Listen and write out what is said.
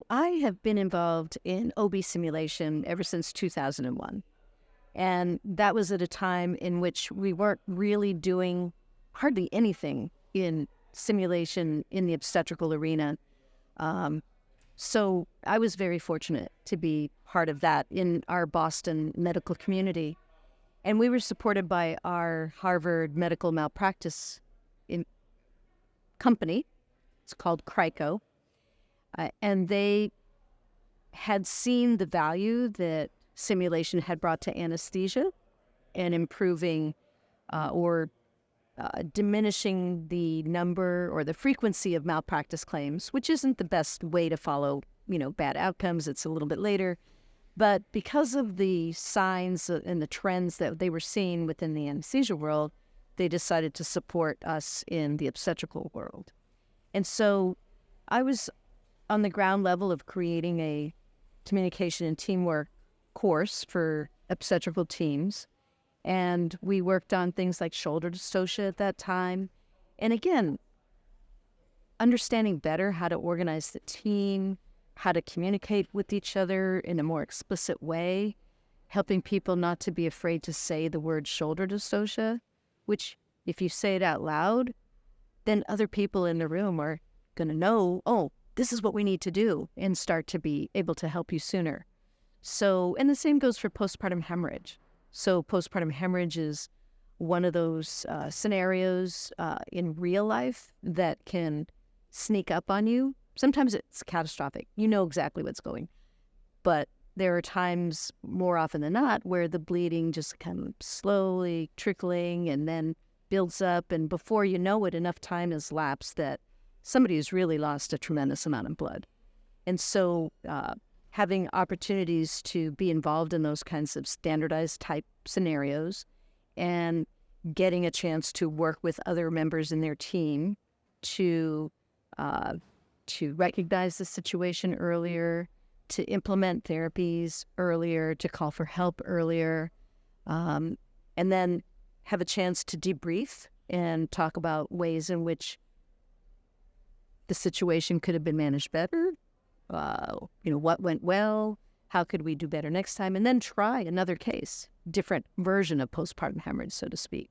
I have been involved in OB simulation ever since 2001. And that was at a time in which we weren't really doing hardly anything in simulation in the obstetrical arena. So I was very fortunate to be part of that in our Boston medical community. And we were supported by our Harvard medical malpractice company. It's called CRICO. And they had seen the value that simulation had brought to anesthesia and improving or diminishing the number or the frequency of malpractice claims, which isn't the best way to follow, bad outcomes. It's a little bit later. But because of the signs and the trends that they were seeing within the anesthesia world, they decided to support us in the obstetrical world. And so I was on the ground level of creating a communication and teamwork course for obstetrical teams. And we worked on things like shoulder dystocia at that time. And again, understanding better how to organize the team, how to communicate with each other in a more explicit way, helping people not to be afraid to say the word shoulder dystocia, which if you say it out loud, then other people in the room are going to know, oh, this is what we need to do, and start to be able to help you sooner. So, and the same goes for postpartum hemorrhage. So postpartum hemorrhage is one of those scenarios in real life that can sneak up on you. Sometimes it's catastrophic. You know exactly what's going. But there are times, more often than not, where the bleeding just kind of slowly trickling and then builds up. And before you know it, enough time has lapsed that somebody has really lost a tremendous amount of blood. And so having opportunities to be involved in those kinds of standardized type scenarios and getting a chance to work with other members in their team to recognize the situation earlier, to implement therapies earlier, to call for help earlier, and then have a chance to debrief and talk about ways in which the situation could have been managed better, what went well, how could we do better next time, and then try another case, different version of postpartum hemorrhage, so to speak.